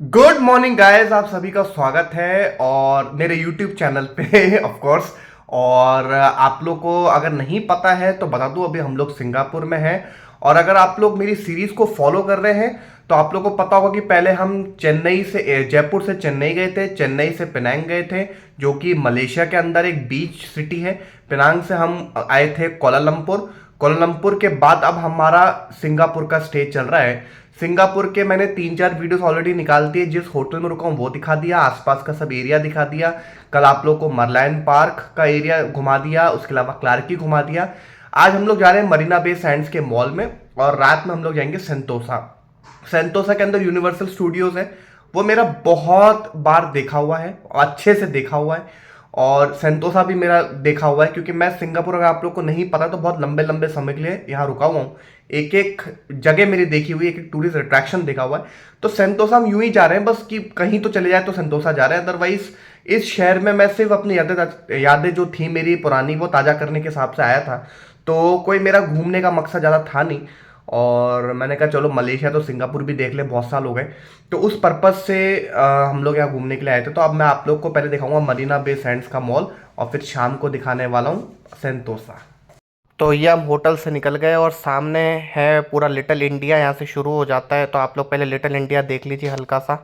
Good morning guys, आप सभी का स्वागत है और मेरे यूट्यूब चैनल पे ऑफ कोर्स। और आप लोग को अगर नहीं पता है तो बता दूं, अभी हम लोग सिंगापुर में हैं। और अगर आप लोग मेरी सीरीज को फॉलो कर रहे हैं तो आप लोग को पता होगा कि पहले हम चेन्नई से जयपुर से चेन्नई गए थे, चेन्नई से पेनांग गए थे, जो कि मलेशिया के अंदर एक बीच सिटी है। पेनांग से हम आए थे कोलालमपुर। कोलालमपुर के बाद अब हमारा सिंगापुर का स्टे चल रहा है। सिंगापुर के मैंने 3-4 वीडियोस ऑलरेडी निकाल दिए। जिस होटल में रुका हूँ वो दिखा दिया, आसपास का सब एरिया दिखा दिया। कल आप लोग को मरलाइन पार्क का एरिया घुमा दिया, उसके अलावा क्लार्की घुमा दिया। आज हम लोग जा रहे हैं मरीना बे सैंड्स के मॉल में, और रात में हम लोग जाएंगे सेंतोसा। सेंतोसा के अंदर यूनिवर्सल स्टूडियोज है। वो मेरा बहुत बार देखा हुआ है, अच्छे से देखा हुआ है। और सेंतोसा भी मेरा देखा हुआ है, क्योंकि मैं सिंगापुर, अगर आप लोग को नहीं पता तो बहुत लंबे लंबे समय के लिए यहाँ रुका हुआ हूँ। एक एक जगह मेरी देखी हुई है, एक एक टूरिस्ट अट्रैक्शन देखा हुआ है। तो सेंतोसा हम यूं ही जा रहे हैं, बस कि कहीं तो चले जाए तो सेंतोसा जा रहे हैं। अदरवाइज इस शहर में मैं सिर्फ अपनी यादें यादें जो थी मेरी पुरानी, वो ताज़ा करने के हिसाब से आया था। तो कोई मेरा घूमने का मकसद ज़्यादा था नहीं। और मैंने कहा चलो मलेशिया तो सिंगापुर भी देख ले, बहुत साल हो गए। तो उस पर्पज़ से हम लोग यहाँ घूमने के लिए आए थे। तो अब मैं आप लोग को पहले दिखाऊंगा मरीना बे सैंड्स का मॉल, और फिर शाम को दिखाने वाला हूँ सेंतोसा। तो ये हम होटल से निकल गए और सामने है पूरा लिटिल इंडिया, यहाँ से शुरू हो जाता है। तो आप लोग पहले लिटिल इंडिया देख लीजिए हल्का सा।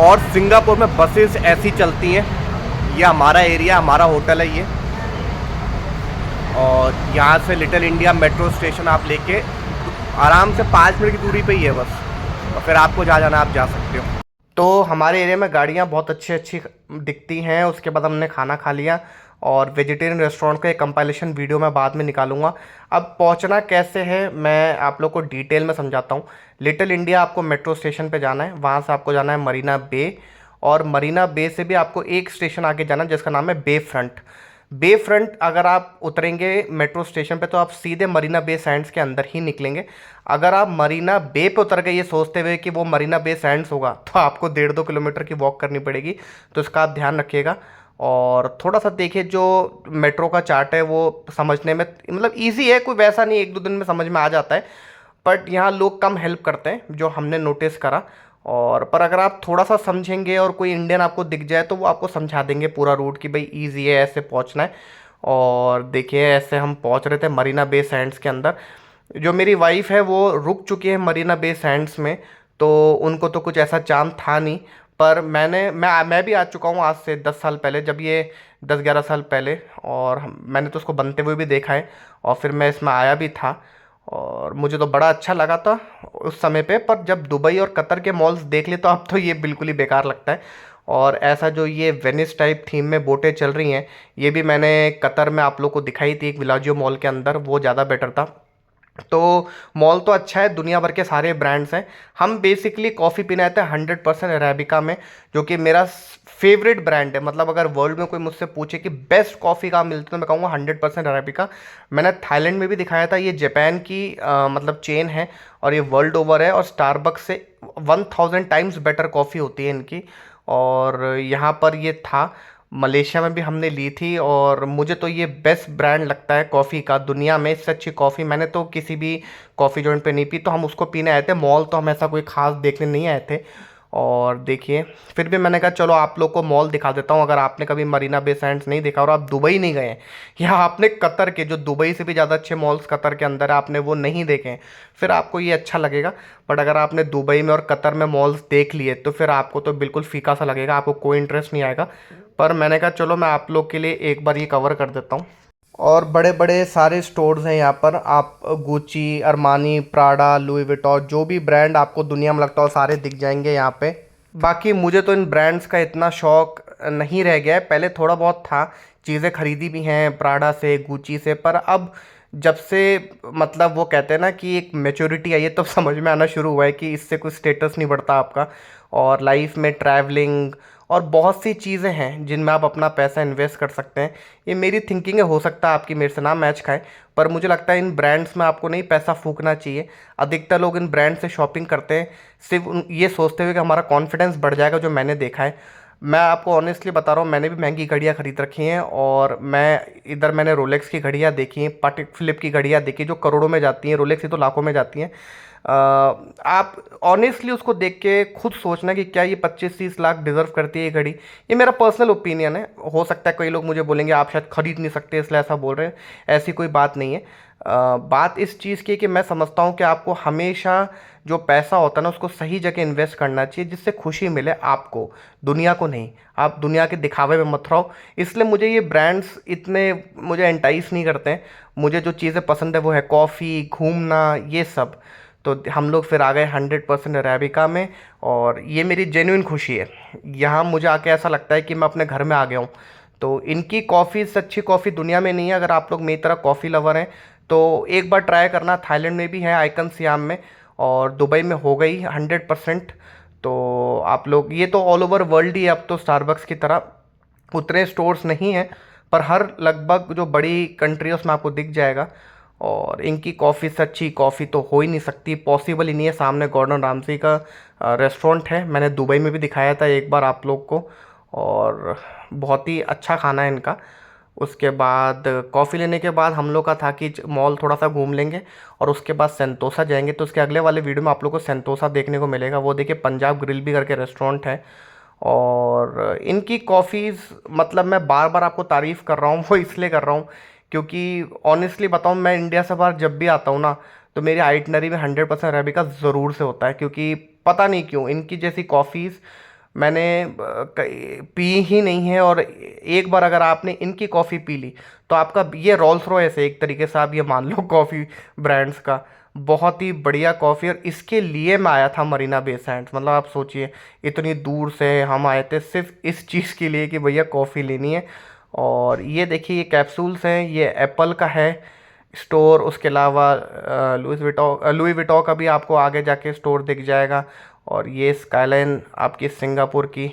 और सिंगापुर में बसेस ऐसी चलती हैं। ये हमारा एरिया, हमारा होटल है ये। और यहाँ से लिटिल इंडिया मेट्रो स्टेशन आप लेके आराम से 5 मिनट की दूरी पे ही है बस। और फिर आपको जहाँ जाना आप जा सकते हो। तो हमारे एरिया में गाड़ियाँ बहुत अच्छी अच्छी दिखती हैं। उसके बाद हमने खाना खा लिया, और वेजिटेरियन रेस्टोरेंट का एक कंपाइलेशन वीडियो मैं बाद में निकालूंगा। अब पहुंचना कैसे है मैं आप लोग को डिटेल में समझाता हूं। लिटिल इंडिया आपको मेट्रो स्टेशन पे जाना है, वहां से आपको जाना है मरीना बे। और मरीना बे से भी आपको एक स्टेशन आगे जाना है जिसका नाम है बे फ्रंट। बे फ्रंट अगर आप उतरेंगे मेट्रो स्टेशन पे तो आप सीधे मरीना बे सैंड्स के अंदर ही निकलेंगे। अगर आप मरीना बे पे उतर गए ये सोचते हुए कि वो मरीना बे सैंड्स होगा, तो आपको 1.5-2 किलोमीटर की वॉक करनी पड़ेगी। तो इसका आप ध्यान रखिएगा। और थोड़ा सा देखिए, जो मेट्रो का चार्ट है वो समझने में मतलब ईजी है, कोई वैसा नहीं 1-2 दिन में समझ में आ जाता है। बट यहाँ लोग कम हेल्प करते हैं जो हमने नोटिस करा। और पर अगर आप थोड़ा सा समझेंगे और कोई इंडियन आपको दिख जाए तो वो आपको समझा देंगे पूरा रूट कि भाई ईजी है, ऐसे पहुँचना है। और देखिए ऐसे हम पहुँच रहे थे मरीना बे सैंड्स के अंदर। जो मेरी वाइफ है वो रुक चुकी है मरीना बे सैंड्स में, तो उनको तो कुछ ऐसा चाम था नहीं। पर मैं भी आ चुका हूँ आज से 10 साल पहले, जब ये 10-11 साल पहले। और मैंने तो उसको बनते हुए भी देखा है, और फिर मैं इसमें आया भी था। और मुझे तो बड़ा अच्छा लगा था उस समय पे। पर जब दुबई और कतर के मॉल्स देख लिए तो अब तो ये बिल्कुल ही बेकार लगता है। और ऐसा जो ये वेनिस टाइप थीम में बोटें चल रही हैं, ये भी मैंने कतर में आप लोग को दिखाई थी एक विलाजियो मॉल के अंदर, वो ज़्यादा बेटर था। तो मॉल तो अच्छा है, दुनिया भर के सारे ब्रांड्स हैं। हम बेसिकली कॉफ़ी पीने आते हैं 100% अरेबिका में, जो कि मेरा फेवरेट ब्रांड है। मतलब अगर वर्ल्ड में कोई मुझसे पूछे कि बेस्ट कॉफ़ी कहाँ मिलती है तो मैं कहूँगा 100% अरेबिका। मैंने थाईलैंड में भी दिखाया था, ये जापान की मतलब चेन है, और ये वर्ल्ड ओवर है। और स्टारबक्स से 1000 टाइम्स बेटर कॉफ़ी होती है इनकी। और यहाँ पर ये था, मलेशिया में भी हमने ली थी। और मुझे तो ये बेस्ट ब्रांड लगता है कॉफ़ी का दुनिया में। इससे अच्छी कॉफ़ी मैंने तो किसी भी कॉफ़ी जॉइंट पे नहीं पी। तो हम उसको पीने आए थे मॉल, तो हम ऐसा कोई ख़ास देखने नहीं आए थे। और देखिए फिर भी मैंने कहा चलो आप लोग को मॉल दिखा देता हूँ, अगर आपने कभी मरीना बे सैंड्स नहीं देखा और आप दुबई नहीं गए हैं, या आपने कतर के जो दुबई से भी ज़्यादा अच्छे मॉल्स कतर के अंदर है आपने वो नहीं देखे हैं, फिर आपको ये अच्छा लगेगा। बट अगर आपने दुबई में और कतर में मॉल्स देख लिए तो फिर आपको तो बिल्कुल फीका सा लगेगा, आपको कोई इंटरेस्ट नहीं आएगा। पर मैंने कहा चलो मैं आप लोग के लिए एक बार ये कवर कर देता हूँ। और बड़े बड़े सारे स्टोर्स हैं यहाँ पर। आप Gucci, Armani, Prada, Louis Vuitton, जो भी ब्रांड आपको दुनिया में लगता हो सारे दिख जाएंगे यहाँ पे। बाकी मुझे तो इन ब्रांड्स का इतना शौक नहीं रह गया है, पहले थोड़ा बहुत था, चीज़ें खरीदी भी हैं प्राडा से, गुची से। पर अब जब से मतलब वो कहते हैं ना कि एक मैच्योरिटी आई है, तब समझ में आना शुरू हुआ है कि इससे कोई स्टेटस नहीं बढ़ता आपका। और लाइफ में ट्रैवलिंग और बहुत सी चीज़ें हैं जिनमें आप अपना पैसा इन्वेस्ट कर सकते हैं। ये मेरी थिंकिंग है, हो सकता है आपकी मेरे से ना मैच खाए। पर मुझे लगता है इन ब्रांड्स में आपको नहीं पैसा फूकना चाहिए। अधिकतर लोग इन ब्रांड से शॉपिंग करते हैं सिर्फ ये सोचते हुए कि हमारा कॉन्फिडेंस बढ़ जाएगा, जो मैंने देखा है। मैं आपको ऑनेस्टली बता रहा हूँ, मैंने भी महंगी घड़ियाँ खरीद रखी हैं। और मैंने रोलेक्स की घड़ियाँ देखी हैं, पाटिक फिलिप की घड़ियाँ देखी जो करोड़ों में जाती हैं, रोलेक्स ही तो लाखों में जाती हैं। आप ऑनेस्टली उसको देख के खुद सोचना कि क्या ये 25-30 लाख डिज़र्व करती है ये घड़ी। ये मेरा पर्सनल ओपिनियन है, हो सकता है कई लोग मुझे बोलेंगे आप शायद खरीद नहीं सकते इसलिए ऐसा बोल रहे हैं, ऐसी कोई बात नहीं है। बात इस चीज़ की कि मैं समझता हूँ कि आपको हमेशा जो पैसा होता है ना उसको सही जगह इन्वेस्ट करना चाहिए जिससे खुशी मिले आपको, दुनिया को नहीं। आप दुनिया के दिखावे में मत रहो। इसलिए मुझे ये ब्रांड्स इतने मुझे एंटाइस नहीं करते हैं। मुझे जो चीज़ें पसंद है वो है कॉफ़ी, घूमना, ये सब। तो हम लोग फिर आ गए 100% अरेबिका में, और ये मेरी जेन्युइन खुशी है। यहाँ मुझे आके ऐसा लगता है कि मैं अपने घर में आ गया हूँ। तो इनकी कॉफ़ी से अच्छी कॉफ़ी दुनिया में नहीं है। अगर आप लोग मेरी तरह कॉफ़ी लवर हैं तो एक बार ट्राई करना। थाईलैंड में भी है, आइकन सियाम में, और दुबई में हो गई 100%। तो आप लोग, ये तो ऑल ओवर वर्ल्ड ही है अब तो स्टारबक्स की तरह। उतने स्टोर्स नहीं हैं पर हर लगभग जो बड़ी कंट्री है उसमें आपको दिख जाएगा। और इनकी कॉफ़ी से अच्छी कॉफ़ी तो हो ही नहीं सकती, पॉसिबल ही नहीं है। सामने गॉर्डन रामसी का रेस्टोरेंट है, मैंने दुबई में भी दिखाया था एक बार आप लोग को, और बहुत ही अच्छा खाना है इनका। उसके बाद कॉफ़ी लेने के बाद हम लोग का था कि मॉल थोड़ा सा घूम लेंगे और उसके बाद सेंतोसा जाएंगे। तो उसके अगले वाले वीडियो में आप लोग को सेंतोसा देखने को मिलेगा। वो देखिए पंजाब ग्रिल भी करके रेस्टोरेंट है। और इनकी कॉफ़ीज़, मतलब मैं बार बार आपको तारीफ़ कर रहा हूँ, वो इसलिए कर रहा हूँ क्योंकि ऑनेस्टली बताऊँ, मैं इंडिया से बाहर जब भी आता हूँ ना तो मेरी आइटनरी में 100% अरेबिका ज़रूर से होता है। क्योंकि पता नहीं क्यों इनकी जैसी कॉफ़ीज़ मैंने पी ही नहीं है। और एक बार अगर आपने इनकी कॉफ़ी पी ली तो आपका ये रोल्स रॉयस है एक तरीके से, आप ये मान लो कॉफ़ी ब्रांड्स का। बहुत ही बढ़िया कॉफ़ी, और इसके लिए मैं आया था मरीना बे सैंड्स। मतलब आप सोचिए इतनी दूर से हम आए थे सिर्फ इस चीज़ के लिए कि भैया कॉफ़ी लेनी है। और ये देखिए ये कैप्सूल्स हैं, ये एप्पल का है स्टोर। उसके अलावा लुई विटो का भी आपको आगे जाके स्टोर दिख जाएगा। और ये स्काईलाइन आपकी सिंगापुर की,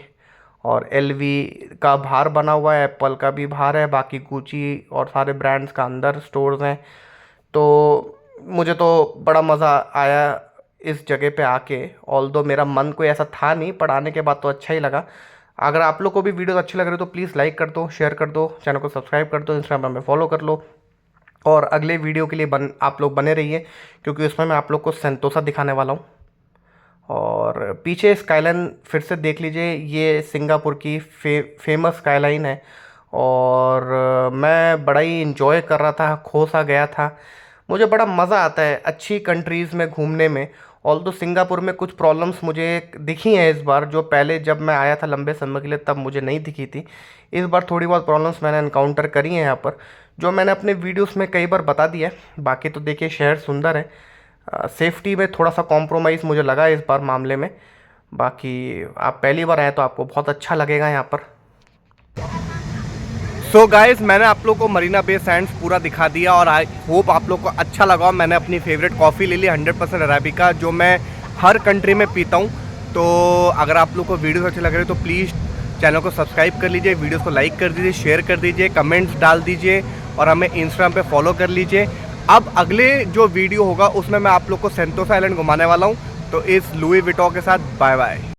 और एलवी का बाहर बना हुआ है, एप्पल का भी बाहर है, बाकी गुची और सारे ब्रांड्स का अंदर स्टोर्स हैं। तो मुझे तो बड़ा मज़ा आया इस जगह पे आके। ऑल्दो मेरा मन कोई ऐसा था नहीं, पर आने के बाद तो अच्छा ही लगा। अगर आप लोग को भी वीडियो अच्छी लग रही है तो प्लीज़ लाइक कर दो, शेयर कर दो, चैनल को सब्सक्राइब कर दो, इंस्टाग्राम में फॉलो कर लो। और अगले वीडियो के लिए आप लोग बने रहिए क्योंकि उसमें मैं आप लोग को सेंतोसा दिखाने वाला हूँ। और पीछे स्काईलाइन फिर से देख लीजिए, ये सिंगापुर की फेमस स्काईलाइन है। और मैं बड़ा ही इंजॉय कर रहा था, खो सा गया था। मुझे बड़ा मज़ा आता है अच्छी कंट्रीज़ में घूमने में। ऑल्दो सिंगापुर में कुछ प्रॉब्लम्स मुझे दिखी हैं इस बार, जो पहले जब मैं आया था लंबे समय के लिए तब मुझे नहीं दिखी थी। इस बार थोड़ी बहुत प्रॉब्लम्स मैंने इनकाउंटर करी हैं यहाँ पर, जो मैंने अपने वीडियोस में कई बार बता दिया है। बाकी तो देखिए शहर सुंदर है। सेफ्टी में थोड़ा सा कॉम्प्रोमाइज़ मुझे लगा इस बार मामले में। बाकी आप पहली बार आए तो आपको बहुत अच्छा लगेगा यहाँ पर। सो गाइस, मैंने आप लोग को मरीना बे सैंड्स पूरा दिखा दिया और आई होप आप लोग को अच्छा लगा। मैंने अपनी फेवरेट कॉफ़ी ले ली 100% अरेबिका, जो मैं हर कंट्री में पीता हूँ। तो अगर आप लोग को वीडियो अच्छे लग रहे हो तो प्लीज़ चैनल को सब्सक्राइब कर लीजिए, वीडियोस को लाइक कर दीजिए, शेयर कर दीजिए, कमेंट्स डाल दीजिए और हमें इंस्टाग्राम पे फॉलो कर लीजिए। अब अगले जो वीडियो होगा उसमें मैं आप लोग को सेंतोसा आइलैंड घुमाने वाला हूँ। तो इस लुई विटो के साथ बाय बाय।